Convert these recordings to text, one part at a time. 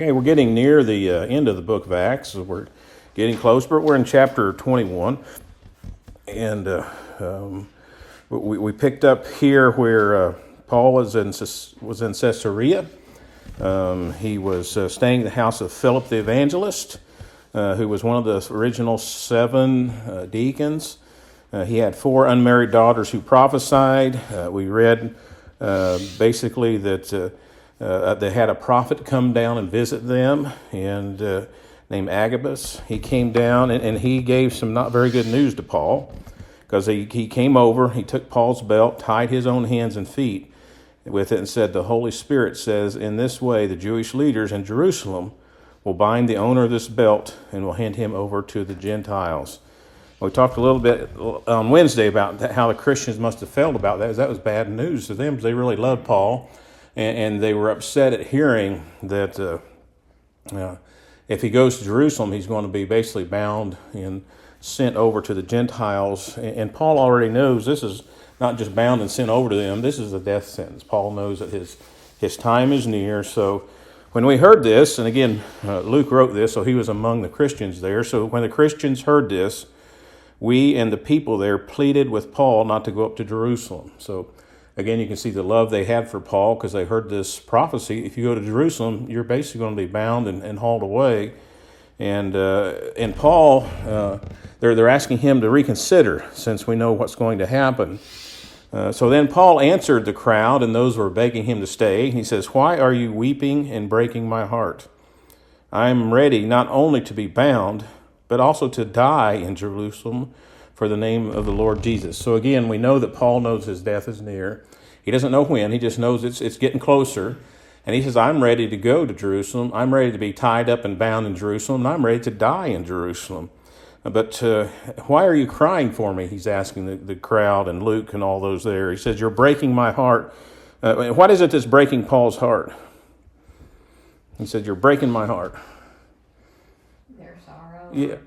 Okay, we're getting near the end of the book of Acts. So we're getting close, but we're in chapter 21. And we picked up here where Paul was in Caesarea. He was staying in the house of Philip the evangelist, who was one of the original 7 deacons. He had 4 unmarried daughters who prophesied. We read basically that they had a prophet come down and visit them, and named Agabus. He came down and he gave some not very good news to Paul, because he came over, he took Paul's belt, tied his own hands and feet with it, and said, "The Holy Spirit says, in this way the Jewish leaders in Jerusalem will bind the owner of this belt and will hand him over to the Gentiles." We talked a little bit on Wednesday about how the Christians must have felt about that. That was bad news to them, because they really loved Paul, and they were upset at hearing that if he goes to Jerusalem, he's going to be basically bound and sent over to the Gentiles. And Paul already knows this is not just bound and sent over to them, this is a death sentence. Paul knows that his time is near. So when we heard this, and again, Luke wrote this, so he was among the Christians there. So when the Christians heard this, we and the people there pleaded with Paul not to go up to Jerusalem. So again, you can see the love they had for Paul, because they heard this prophecy. If you go to Jerusalem, you're basically going to be bound and hauled away. And Paul, they're asking him to reconsider, since we know what's going to happen. So then Paul answered the crowd and those who were begging him to stay. He says, "Why are you weeping and breaking my heart? I am ready not only to be bound, but also to die in Jerusalem for the name of the Lord Jesus." So again, we know that Paul knows his death is near. He doesn't know when, he just knows it's getting closer. And he says, "I'm ready to go to Jerusalem. I'm ready to be tied up and bound in Jerusalem, and I'm ready to die in Jerusalem. But why are you crying for me?" He's asking the crowd and Luke and all those there. He says, "You're breaking my heart." What is it that's breaking Paul's heart? He said, "You're breaking my heart." Their sorrow.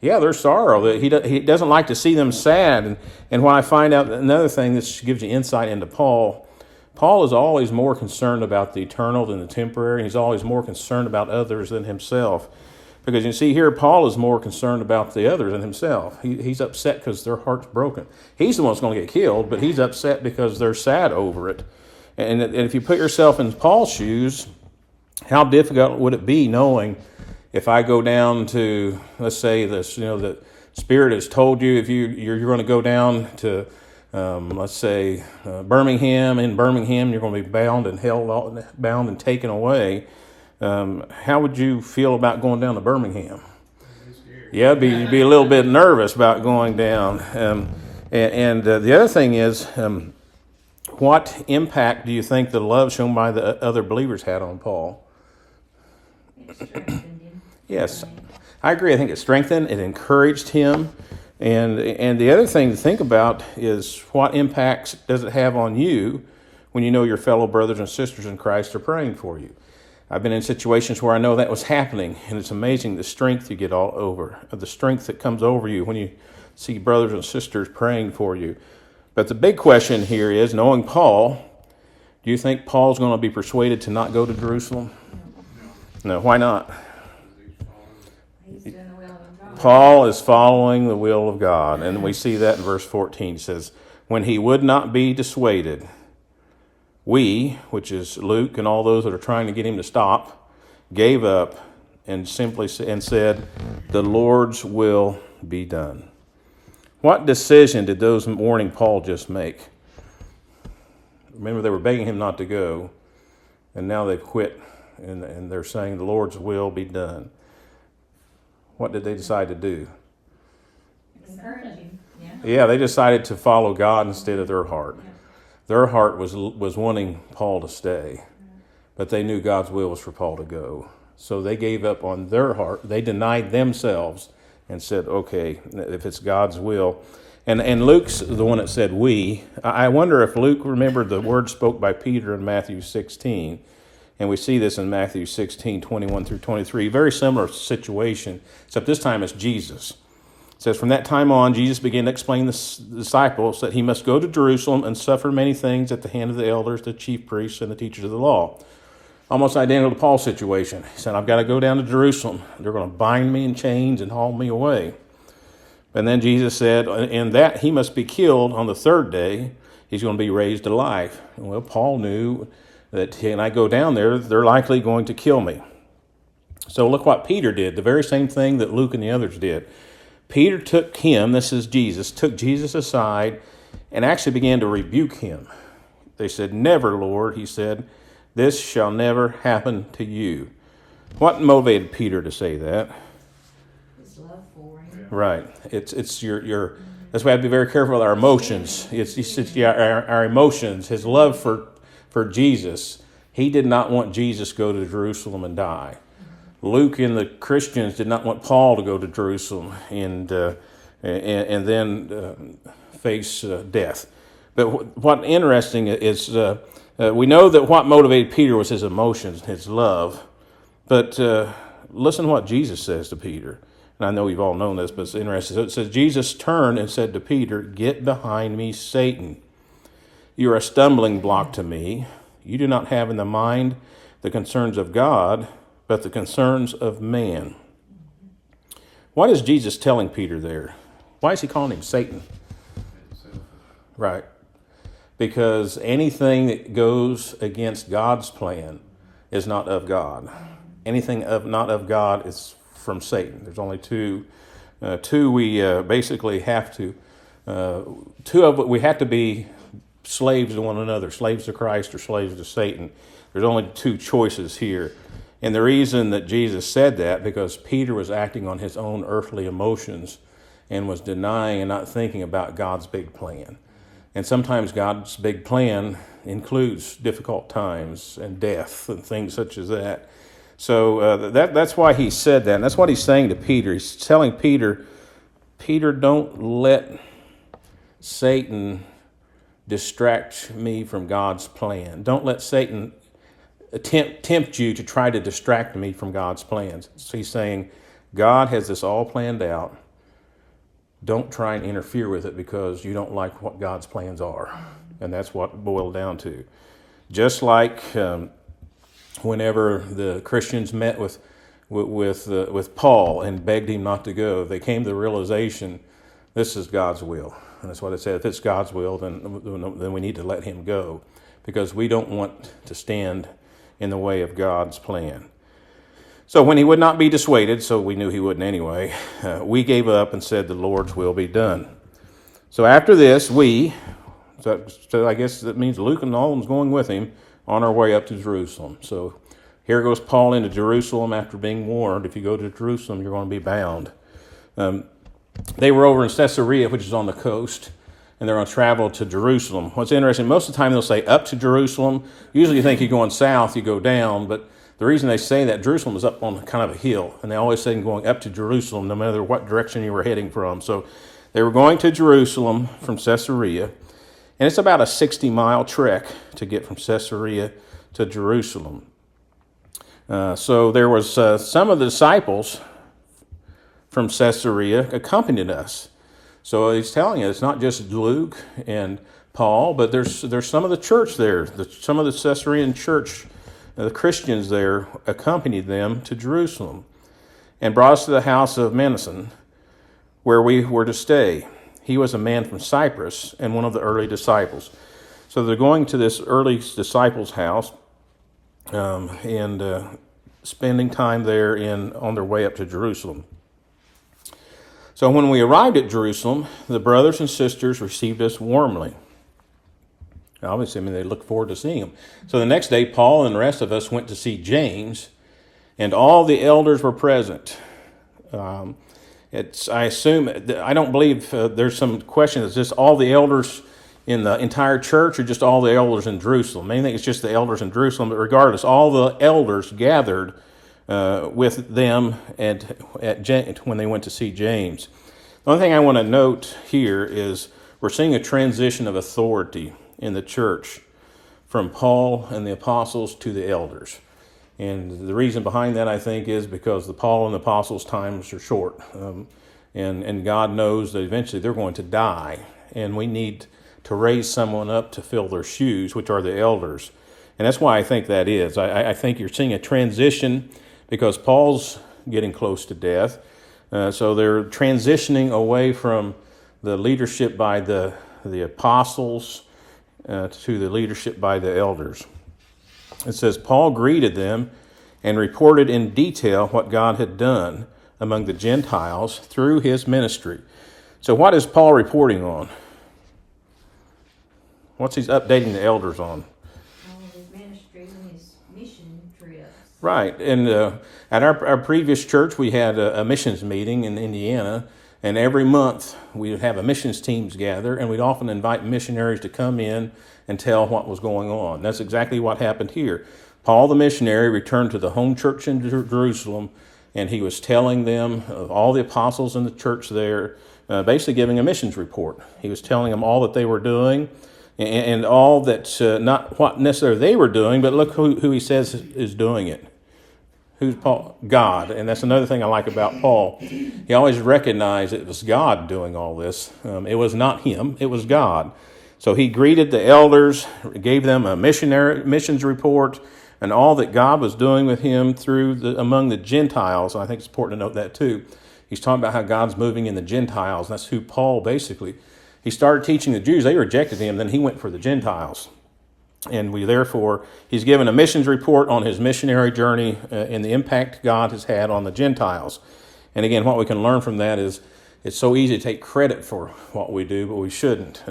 Yeah, their sorrow. He doesn't like to see them sad. And when I find out another thing, this gives you insight into Paul. Paul is always more concerned about the eternal than the temporary. He's always more concerned about others than himself. Because you see here, Paul is more concerned about the others than himself. He's upset because their heart's broken. He's the one that's going to get killed, but he's upset because they're sad over it. And if you put yourself in Paul's shoes, how difficult would it be knowing, if I go down to, let's say this, the Spirit has told you, if you're going to go down to, let's say, Birmingham. In Birmingham, you're going to be bound and taken away. How would you feel about going down to Birmingham? Yeah, you'd be a little bit nervous about going down. The other thing is, what impact do you think the love shown by the other believers had on Paul? It strengthened him. Yes, I agree. I think it strengthened, it encouraged him. And the other thing to think about is, what impacts does it have on you when you know your fellow brothers and sisters in Christ are praying for you? I've been in situations where I know that was happening, and it's amazing the strength you get all over, the strength that comes over you when you see brothers and sisters praying for you. But the big question here is, knowing Paul, do you think Paul's going to be persuaded to not go to Jerusalem? No, why not? He's doing the will of God. Paul is following the will of God, and we see that in verse 14. It says, "When he would not be dissuaded, we," which is Luke and all those that are trying to get him to stop, "gave up and said, 'The Lord's will be done.'" What decision did those warning Paul just make? Remember, they were begging him not to go, and now they've quit, and they're saying, "The Lord's will be done." What did they decide to do? Encourage him. Yeah. Yeah, they decided to follow God instead of their heart. Yeah. Their heart was wanting Paul to stay, but they knew God's will was for Paul to go. So they gave up on their heart. They denied themselves and said, "Okay, if it's God's will." And Luke's the one that said "we." I wonder if Luke remembered the word spoke by Peter in Matthew 16. And we see this in Matthew 16, 21 through 23. Very similar situation, except this time it's Jesus. It says, "From that time on, Jesus began to explain to the disciples that he must go to Jerusalem and suffer many things at the hand of the elders, the chief priests, and the teachers of the law. almost identical to Paul's situation. He said, I've got to go down to Jerusalem. They're going to bind me in chains and haul me away. And then Jesus said, in that he must be killed on the third day. He's going to be raised alive. Well, Paul knew that when I go down there, they're likely going to kill me. So look what Peter did, the very same thing that Luke and the others did. Peter took him, this is Jesus, took Jesus aside and actually began to rebuke him. They said, never, Lord, he said, this shall never happen to you. What motivated Peter to say that? His love for him. Right. It's your that's why I have to be very careful with our emotions. It's our emotions, his love for Jesus. He did not want Jesus to go to Jerusalem and die. Luke and the Christians did not want Paul to go to Jerusalem and then face death. But what interesting is we know that what motivated Peter was his emotions, his love. But listen to what Jesus says to Peter. And I know you've all known this, but it's interesting. So it says, Jesus turned and said to Peter, get behind me, Satan. You are a stumbling block to me. You do not have in the mind the concerns of God, but the concerns of man. What is Jesus telling Peter there? Why is he calling him Satan? Right. Because anything that goes against God's plan is not of God. Anything not of God is from Satan. There's only two. We basically have to. We have to be slaves to one another, slaves to Christ or slaves to Satan. There's only two choices here. And the reason that Jesus said that, because Peter was acting on his own earthly emotions and was denying and not thinking about God's big plan. And sometimes God's big plan includes difficult times and death and things such as that. So that's why he said that. And that's what he's saying to Peter. He's telling Peter, don't let Satan distract me from God's plan. Don't let Satan tempt you to try to distract me from God's plans. So he's saying, God has this all planned out. Don't try and interfere with it because you don't like what God's plans are. And that's what it boiled down to. Just like whenever the Christians met with Paul and begged him not to go, they came to the realization, this is God's will. And that's what it said. If it's God's will, then we need to let him go because we don't want to stand in the way of God's plan. So when he would not be dissuaded, so we knew he wouldn't anyway, we gave up and said the Lord's will be done. So after this, so I guess that means Luke and all of them's going with him on our way up to Jerusalem. So here goes Paul into Jerusalem after being warned, if you go to Jerusalem, you're going to be bound. They were over in Caesarea, which is on the coast, and they're going to travel to Jerusalem. What's interesting, most of the time they'll say up to Jerusalem. Usually you think you're going south, you go down, but the reason they say that, Jerusalem is up on kind of a hill, and they always say going up to Jerusalem no matter what direction you were heading from. So they were going to Jerusalem from Caesarea, and it's about a 60-mile trek to get from Caesarea to Jerusalem. So there was some of the disciples from Caesarea accompanied us. So he's telling us it's not just Luke and Paul, but there's some of the church there. Some of the Caesarean church, the Christians there, accompanied them to Jerusalem and brought us to the house of Mnason, where we were to stay. He was a man from Cyprus and one of the early disciples. So they're going to this early disciples' house and spending time there on their way up to Jerusalem. So when we arrived at Jerusalem, the brothers and sisters received us warmly. Obviously, they looked forward to seeing him. So the next day, Paul and the rest of us went to see James, and all the elders were present. I don't believe there's some question, is this all the elders in the entire church or just all the elders in Jerusalem? I think it's just the elders in Jerusalem, but regardless, all the elders gathered with them when they went to see James. The only thing I want to note here is we're seeing a transition of authority in the church from Paul and the apostles to the elders. And the reason behind that, I think, is because the Paul and the apostles' times are short. And God knows that eventually they're going to die. And we need to raise someone up to fill their shoes, which are the elders. And that's why I think that is. I think you're seeing a transition because Paul's getting close to death. So they're transitioning away from the leadership by the apostles to the leadership by the elders. It says, Paul greeted them and reported in detail what God had done among the Gentiles through his ministry. So what is Paul reporting on? What's he updating the elders on? His ministry and his mission trips. Right. And at our previous church, we had a missions meeting in Indiana. And every month we would have a missions teams gather, and we'd often invite missionaries to come in and tell what was going on. That's exactly what happened here. Paul the missionary returned to the home church in Jerusalem, and he was telling them of all the apostles in the church there, basically giving a missions report. He was telling them all that they were doing, and all that, not what necessarily they were doing, but look who he says is doing it. Who's Paul? God. And that's another thing I like about Paul. He always recognized it was God doing all this. It was not him, it was God. So he greeted the elders, gave them a missions report, and all that God was doing with him among the Gentiles. And I think it's important to note that too. He's talking about how God's moving in the Gentiles. And that's who Paul basically, he started teaching the Jews. They rejected him. Then he went for the Gentiles. And he's given a missions report on his missionary journey and the impact God has had on the Gentiles. And again, what we can learn from that is it's so easy to take credit for what we do, but we shouldn't.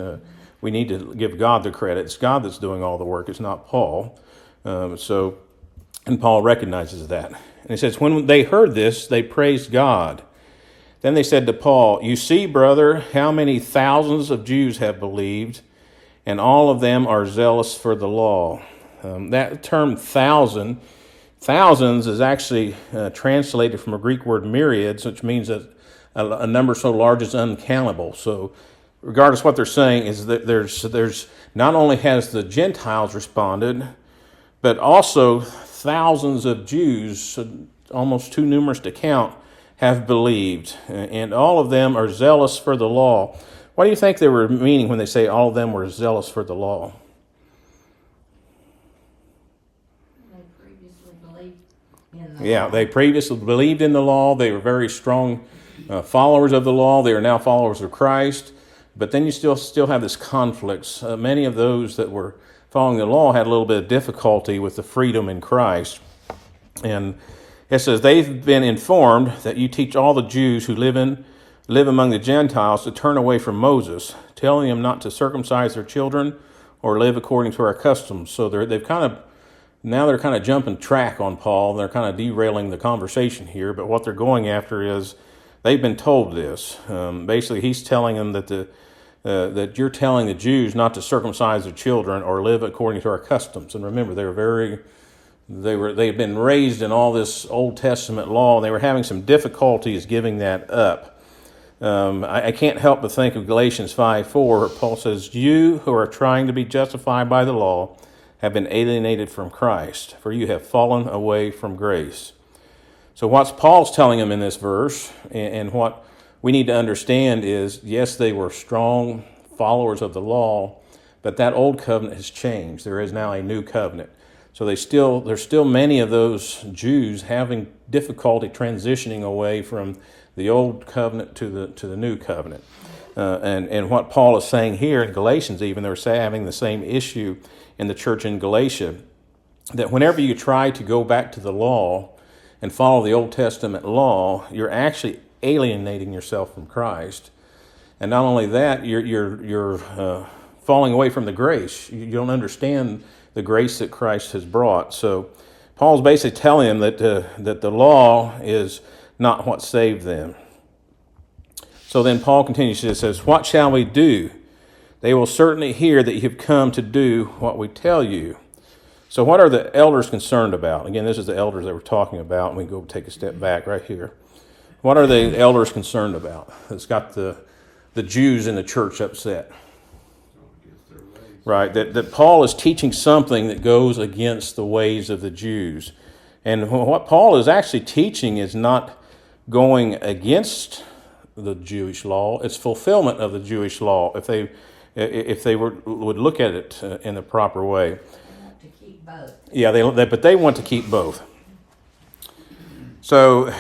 We need to give God the credit. It's God that's doing all the work. It's not Paul. And Paul recognizes that. And he says, when they heard this, they praised God. Then they said to Paul, "You see, brother, how many thousands of Jews have believed, and all of them are zealous for the law." That term thousands is actually translated from a Greek word myriads, which means that a number so large as uncountable. So regardless what they're saying is that there's not only has the Gentiles responded, but also thousands of Jews, almost too numerous to count, have believed. And all of them are zealous for the law. What do you think they were meaning when they say all of them were zealous for the law? They previously believed in the Yeah, law. they previously believed in the law. They were very strong followers of the law. They are now followers of Christ. But then you still have this conflict. Many of those that were following the law had a little bit of difficulty with the freedom in Christ. And it says, they've been informed that you teach all the Jews who live among the Gentiles to turn away from Moses, telling them not to circumcise their children or live according to our customs. So they're kind of jumping track on Paul. They're kind of derailing the conversation here. But what they're going after is they've been told this. Basically, he's telling them that you're telling the Jews not to circumcise their children or live according to our customs. And remember, they've been raised in all this Old Testament law, and they were having some difficulties giving that up. I can't help but think of Galatians 5:4, where Paul says, "You who are trying to be justified by the law have been alienated from Christ, for you have fallen away from grace." So what's Paul's telling them in this verse, and what we need to understand is, yes, they were strong followers of the law, but that old covenant has changed. There is now a new covenant. So there's still many of those Jews having difficulty transitioning away from the old covenant to the new covenant. And what Paul is saying here in Galatians, even they're having the same issue in the church in Galatia, that whenever you try to go back to the law and follow the Old Testament law, you're actually alienating yourself from Christ. And not only that, you're falling away from the grace. You don't understand the grace that Christ has brought. So Paul's basically telling them that the law is not what saved them. So then Paul continues and says, "What shall we do? They will certainly hear that you have come to do what we tell you." So what are the elders concerned about? Again, this is the elders that we're talking about, and we go take a step back right here. What are the elders concerned about? It's got the Jews in the church upset. Right, that Paul is teaching something that goes against the ways of the Jews. And what Paul is actually teaching is not going against the Jewish law, it's fulfillment of the Jewish law if they would look at it in the proper way. To keep both. Yeah, but they want to keep both. So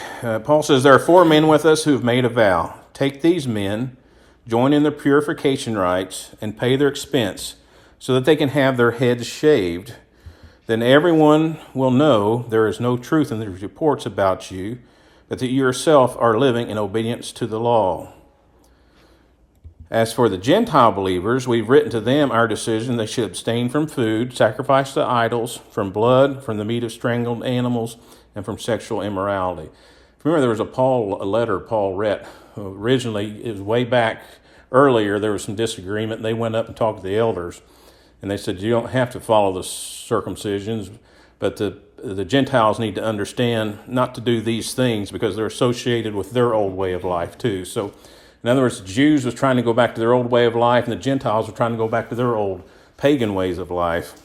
Paul says, there are 4 men with us who have made a vow. Take these men, join in their purification rites, and pay their expense so that they can have their heads shaved. Then everyone will know there is no truth in the reports about you, but that you yourself are living in obedience to the law. As for the Gentile believers, we've written to them our decision they should abstain from food, sacrificed to idols, from blood, from the meat of strangled animals, and from sexual immorality. Remember, there was a letter Paul wrote. Originally, it was way back earlier, there was some disagreement, and they went up and talked to the elders. And they said, you don't have to follow the circumcisions, but the Gentiles need to understand not to do these things because they're associated with their old way of life too. So, in other words, the Jews was trying to go back to their old way of life, and the Gentiles were trying to go back to their old pagan ways of life.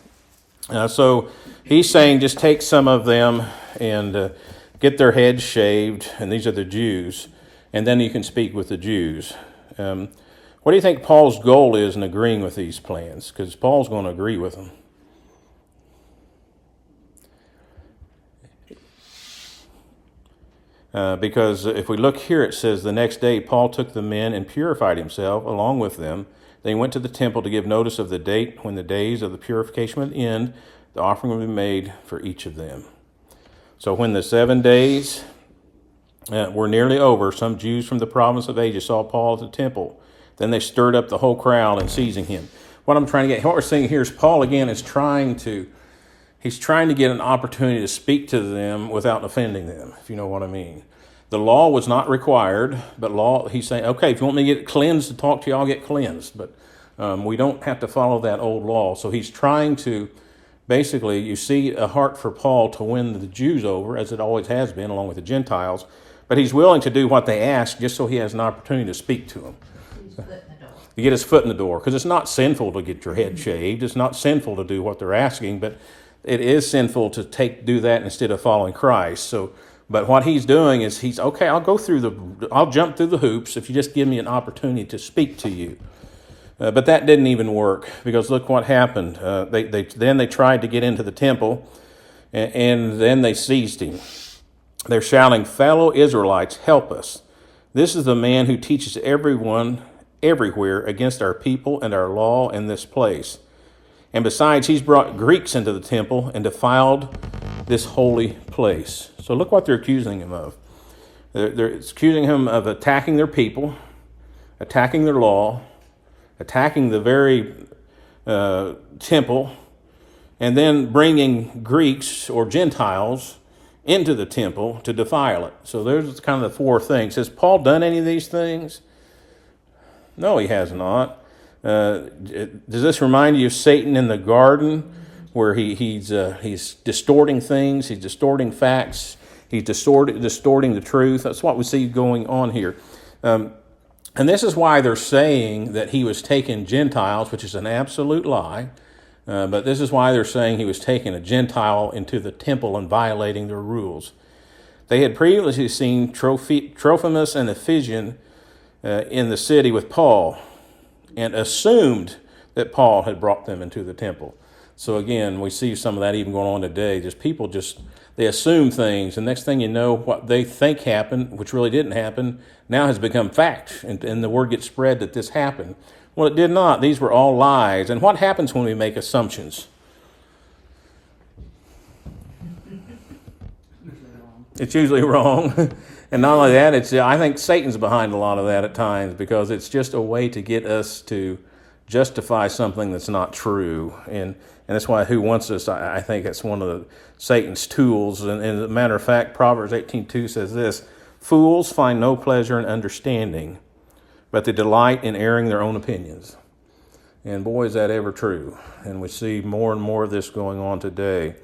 So he's saying just take some of them and get their heads shaved, and these are the Jews, and then you can speak with the Jews. What do you think Paul's goal is in agreeing with these plans? Because Paul's going to agree with them. Because if we look here, it says, the next day Paul took the men and purified himself along with them. Then he went to the temple to give notice of the date when the days of the purification would end. The offering would be made for each of them. So when the 7 days were nearly over, some Jews from the province of Asia saw Paul at the temple. Then they stirred up the whole crowd and seizing him. What we're seeing here is Paul again is trying to get an opportunity to speak to them without offending them, if you know what I mean. The law was not required, but he's saying, okay, if you want me to get cleansed to talk to you, I'll get cleansed. But we don't have to follow that old law. So he's trying to, basically, you see a heart for Paul to win the Jews over, as it always has been, along with the Gentiles. But he's willing to do what they ask just so he has an opportunity to speak to them. To get his foot in the door. Because it's not sinful to get your head shaved. It's not sinful to do what they're asking, but it is sinful to do that instead of following Christ. But what he's doing is he's, okay, I'll jump through the hoops if you just give me an opportunity to speak to you. But that didn't even work, because look what happened. Then they tried to get into the temple, and then they seized him. They're shouting, fellow Israelites, help us. This is the man who teaches everyone everywhere against our people and our law in this place. And besides, he's brought Greeks into the temple and defiled this holy place. So look what they're accusing him of. They're accusing him of attacking their people, attacking their law, attacking the very temple, and then bringing Greeks or Gentiles into the temple to defile it. So there's kind of the 4 things. Has Paul done any of these things? No, he has not. Does this remind you of Satan in the garden, where he's distorting things, he's distorting facts, he's distorting the truth? That's what we see going on here. And this is why they're saying that he was taking Gentiles, which is an absolute lie. But this is why they're saying he was taking a Gentile into the temple and violating their rules. They had previously seen Trophimus and Ephesion in the city with Paul, and assumed that Paul had brought them into the temple. So again, we see some of that even going on today. People they assume things, and next thing you know, what they think happened, which really didn't happen, now has become fact, and the word gets spread that this happened. Well, it did not. These were all lies. And what happens when we make assumptions? It's usually wrong. And not only that, I think Satan's behind a lot of that at times, because it's just a way to get us to justify something that's not true. And that's why who wants us, I think that's one of Satan's tools. And as a matter of fact, Proverbs 18:2 says this, fools find no pleasure in understanding, but they delight in airing their own opinions. And boy, is that ever true. And we see more and more of this going on today.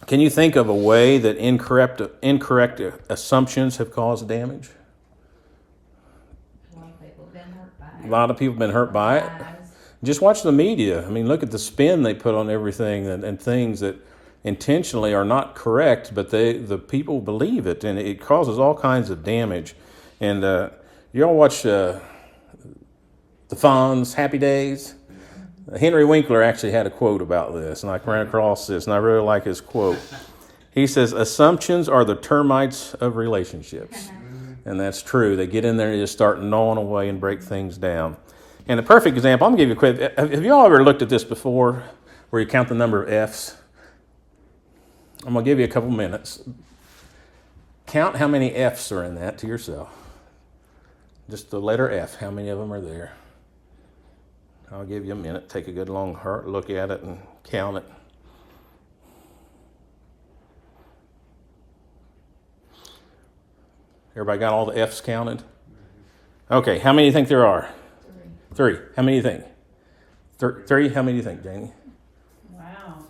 Can you think of a way that incorrect assumptions have caused damage? A lot of people have been hurt by it. A lot of people have been hurt by it. Just watch the media. I mean, look at the spin they put on everything, and things that intentionally are not correct, but the people believe it, and it causes all kinds of damage. And you all watch the Fonz, Happy Days? Henry Winkler actually had a quote about this, and I ran across this, and I really like his quote. He says, assumptions are the termites of relationships. And that's true. They get in there and just start gnawing away and break things down. And a perfect example, I'm going to give you a quick, have you all ever looked at this before, where you count the number of F's? I'm going to give you a couple minutes. Count how many F's are in that to yourself. Just the letter F, how many of them are there? I'll give you a minute. Take a good long hard look at it and count it. Everybody got all the F's counted? Okay, how many do you think there are? Three. How many do you think? Three? How many do you think, Janie? Wow.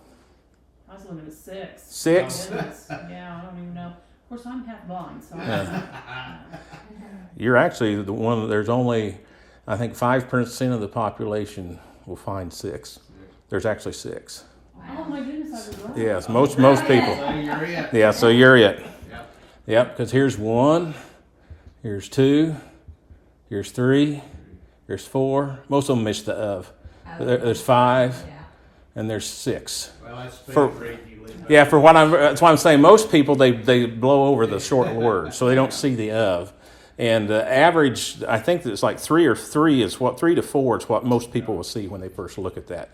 I was looking at 6. Six? Oh, goodness. Yeah, I don't even know. Of course, I'm half blind, so You're actually the one, there's only, I think 5% of the population will find 6. There's actually 6. Oh my goodness, I was wrong. Yes, most people. So you're it. Yeah, so you're it. Yep. Yep, because here's 1, here's 2, here's 3, here's 4. Most of them miss the of. There's 5, Yeah. and there's 6. Well, that's the For- rate you live by. Yeah, that's why I'm saying most people, they blow over the short words, so they don't see the of. And average, I think it's like 3 to 4 is what most people will see when they first look at that.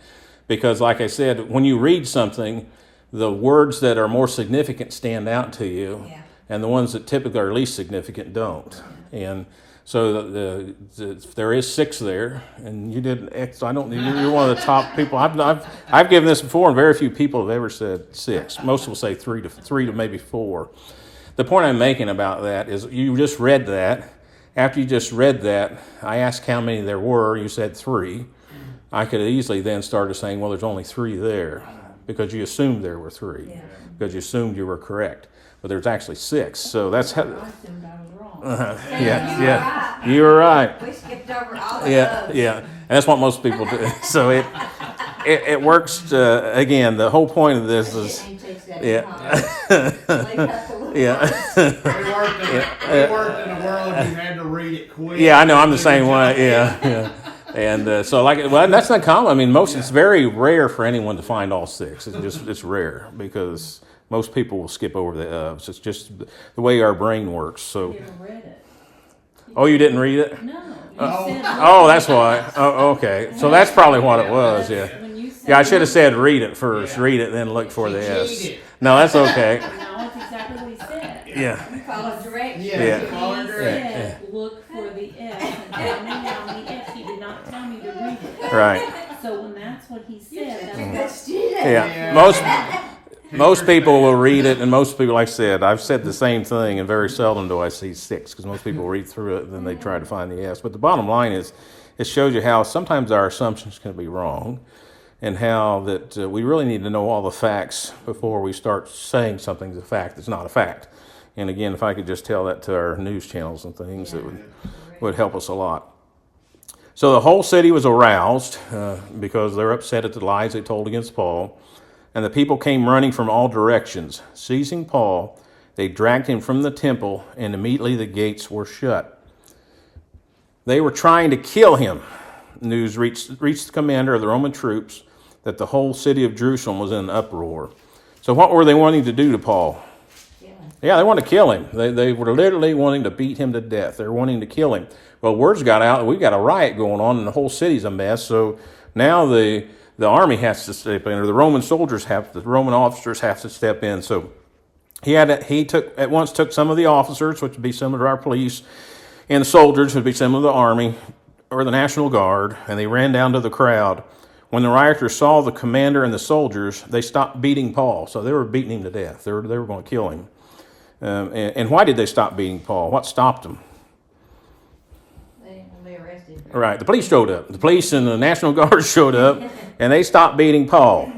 Because like I said, when you read something, the words that are more significant stand out to you, Yeah. and the ones that typically are least significant don't. And so there is 6 there, and you did X. I don't. You're one of the top people. I've given this before, and very few people have ever said 6. Most will say 3 to maybe 4. The point I'm making about that is you just read that. After you just read that, I asked how many there were. You said 3. I could easily then started saying, well, there's only 3 there, because you assumed there were 3, Yeah. because you assumed you were correct. But there's actually 6. So that's how. I assumed I was wrong. Yeah. You were right. We skipped over all the Yeah, loves. yeah, and that's what most people do. So it works. Again, the whole point of this is, It takes that yeah. time. Leave out the little yeah, words. We worked in a world you had to read it quick. yeah. I know. I'm the same way. Yeah, yeah. And so, that's not common. I mean, it's very rare for anyone to find all 6. It's rare because most people will skip over the ofs. It's just the way our brain works. So, You never read it. oh, you didn't read it? No. You Oh. said Oh, that's why. Oh, okay. So that's probably what it was. Yeah. When you said Yeah, I should have said read it first. Yeah. Read it, then look for the He S. cheated. No, that's okay. No, that's exactly what he said. Yeah. You follow directions. Yeah. Yeah. He Follow directions. said, look for the F and tell me how many F's. He did not tell me to read it. Right. So when that's what he said, that's You're a what good student. Yeah. Yeah. Most people will read it, and most people, like I said, I've said the same thing, and very seldom do I see 6, because most people read through it and then they try to find the S. But the bottom line is, it shows you how sometimes our assumptions can be wrong, and how that we really need to know all the facts before we start saying something's a fact that's not a fact. And again, if I could just tell that to our news channels and things, it would help us a lot. So the whole city was aroused because they're upset at the lies they told against Paul. And the people came running from all directions. Seizing Paul, they dragged him from the temple, and immediately the gates were shut. They were trying to kill him. News reached the commander of the Roman troops that the whole city of Jerusalem was in an uproar. So what were they wanting to do to Paul? Yeah. Yeah, they wanted to kill him. They were literally wanting to beat him to death. They were wanting to kill him. Well, words got out that we've got a riot going on and the whole city's a mess. So now the army has to step in, or the Roman officers have to step in. So he at once took some of the officers, which would be some of our police, and the soldiers, which would be some of the army or the National Guard, and they ran down to the crowd. When the rioters saw the commander and the soldiers, they stopped beating Paul. So they were beating him to death. They were going to kill him. And why did they stop beating Paul? What stopped them? They didn't want to be arrested. Right, the police showed up. The police and the National Guard showed up, and they stopped beating Paul.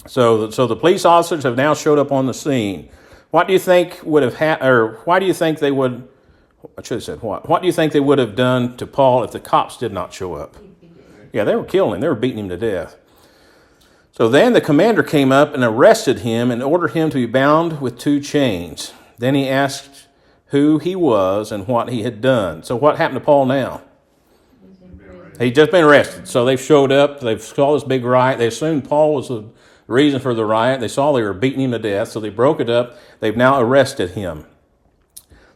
So the police officers have now showed up on the scene. What do you think would have why do you think they would? I should have said what. What do you think they would have done to Paul if the cops did not show up? Yeah, they were killing him. They were beating him to death. So then the commander came up and arrested him and ordered him to be bound with 2 chains. Then he asked who he was and what he had done. So what happened to Paul now? He's in prison. He'd just been arrested. So they showed up. They saw this big riot. They assumed Paul was the reason for the riot. They saw they were beating him to death, so they broke it up. They've now arrested him.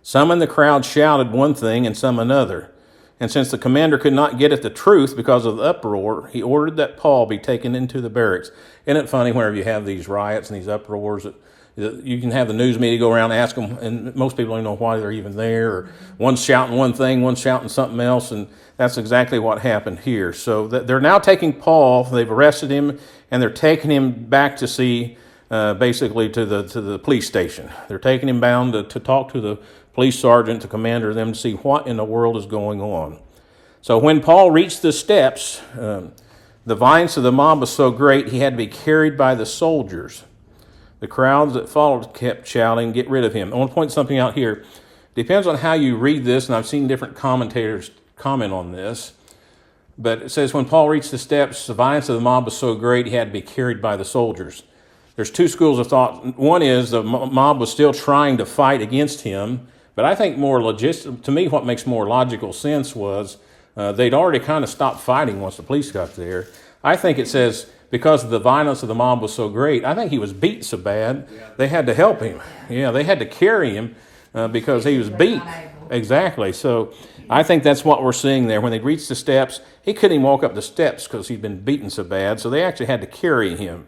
Some in the crowd shouted one thing and some another. And since the commander could not get at the truth because of the uproar, he ordered that Paul be taken into the barracks. Isn't it funny whenever you have these riots and these uproars that you can have the news media go around and ask them, and most people don't know why they're even there, or one's shouting one thing, one's shouting something else, and that's exactly what happened here. So they're now taking Paul, they've arrested him, and they're taking him back to see, basically to the police station. They're taking him bound to talk to the police sergeant, the commander of them, to see what in the world is going on. So when Paul reached the steps, the violence of the mob was so great he had to be carried by the soldiers. The crowds that followed kept shouting, "Get rid of him." I want to point something out here. It depends on how you read this, and I've seen different commentators comment on this. But it says, when Paul reached the steps, the violence of the mob was so great he had to be carried by the soldiers. There's two schools of thought. One is the mob was still trying to fight against him, but I think to me, what makes more logical sense was they'd already kind of stopped fighting once the police got there. I think it says, because the violence of the mob was so great, I think he was beat so bad, they had to help him. Yeah, they had to carry him because he was beat. Exactly. So I think that's what we're seeing there. When they reached the steps, he couldn't even walk up the steps because he'd been beaten so bad, so they actually had to carry him.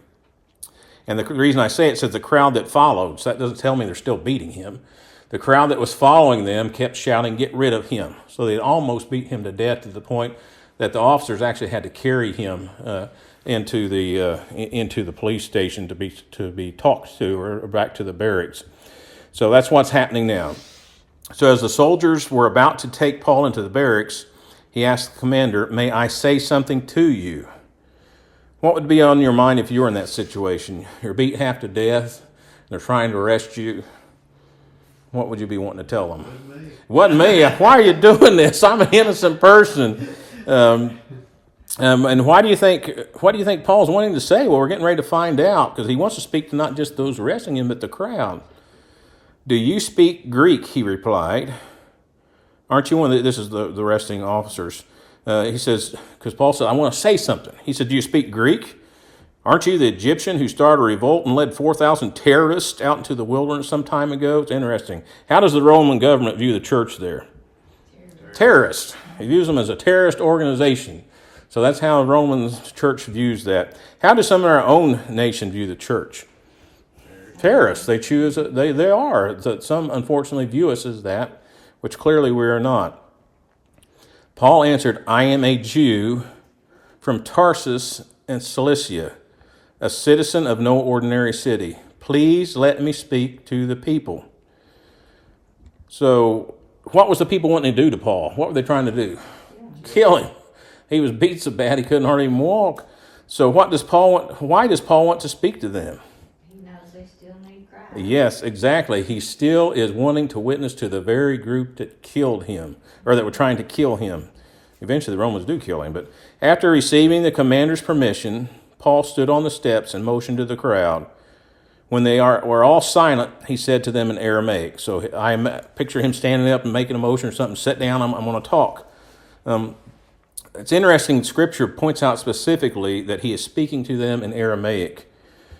And the reason I say it says the crowd that followed, so that doesn't tell me they're still beating him. The crowd that was following them kept shouting, "Get rid of him." So they almost beat him to death, to the point that the officers actually had to carry him into the police station to be talked to, or back to the barracks. So that's what's happening now. So as the soldiers were about to take Paul into the barracks, he asked the commander, "May I say something to you?" What would be on your mind if you were in that situation? You're beat half to death, they're trying to arrest you. What would you be wanting to tell them? It wasn't me. Why are you doing this? I'm an innocent person. And what do you think Paul's wanting to say? Well, we're getting ready to find out, because he wants to speak to not just those arresting him, but the crowd. "Do you speak Greek?" he replied. "Aren't you one of this is the arresting officers. He says, because Paul said, "I want to say something." He said, "Do you speak Greek? Aren't you the Egyptian who started a revolt and led 4,000 terrorists out into the wilderness some time ago?" It's interesting. How does the Roman government view the church there? Terrorists. He views them as a terrorist organization. So that's how the Roman church views that. How does some of our own nation view the church? Terrorists. They choose. They are. Some unfortunately view us as that, which clearly we are not. Paul answered, "I am a Jew from Tarsus in Cilicia, a citizen of no ordinary city. Please let me speak to the people." So what was the people wanting to do to Paul? What were they trying to do? Kill him. He was beat so bad he couldn't hardly even walk. So why does Paul want to speak to them? He knows they still need Christ. Yes, exactly. He still is wanting to witness to the very group that killed him, or that were trying to kill him. Eventually the Romans do kill him. But after receiving the commander's permission, Paul stood on the steps and motioned to the crowd. When they were all silent, he said to them in Aramaic. So I picture him standing up and making a motion or something. "Sit down, I'm going to talk." It's interesting, Scripture points out specifically that he is speaking to them in Aramaic.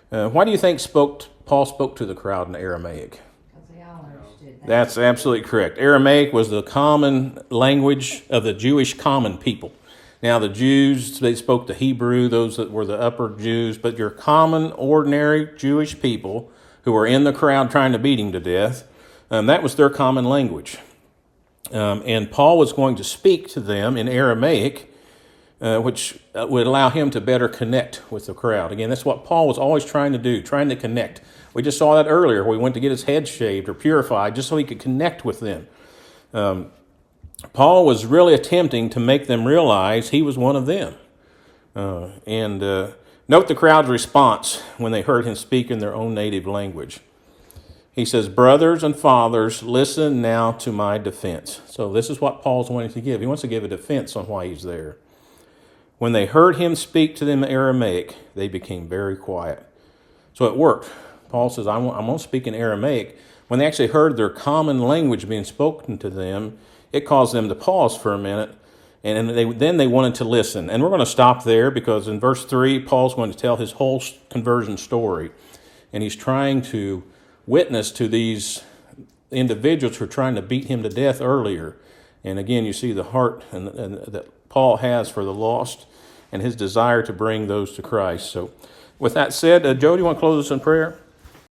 Why do you think Paul spoke to the crowd in Aramaic? Because they all understood that. That's absolutely correct. Aramaic was the common language of the Jewish common people. Now the Jews, they spoke the Hebrew, those that were the upper Jews, but your common, ordinary Jewish people who were in the crowd trying to beat him to death, that was their common language. And Paul was going to speak to them in Aramaic, which would allow him to better connect with the crowd. Again, that's what Paul was always trying to do, trying to connect. We just saw that earlier, where he went to get his head shaved or purified just so he could connect with them. Paul was really attempting to make them realize he was one of them. Note the crowd's response when they heard him speak in their own native language. He says, "Brothers and fathers, listen now to my defense." So this is what Paul's wanting to give. He wants to give a defense on why he's there. When they heard him speak to them in Aramaic, they became very quiet. So it worked. Paul says, I'm going to speak in Aramaic. When they actually heard their common language being spoken to them, it caused them to pause for a minute And then they wanted to listen. And we're going to stop there because in verse 3, Paul's going to tell his whole conversion story. And he's trying to witness to these individuals who are trying to beat him to death earlier. And again, you see the heart and that Paul has for the lost and his desire to bring those to Christ. So with that said, Joe, do you want to close us in prayer?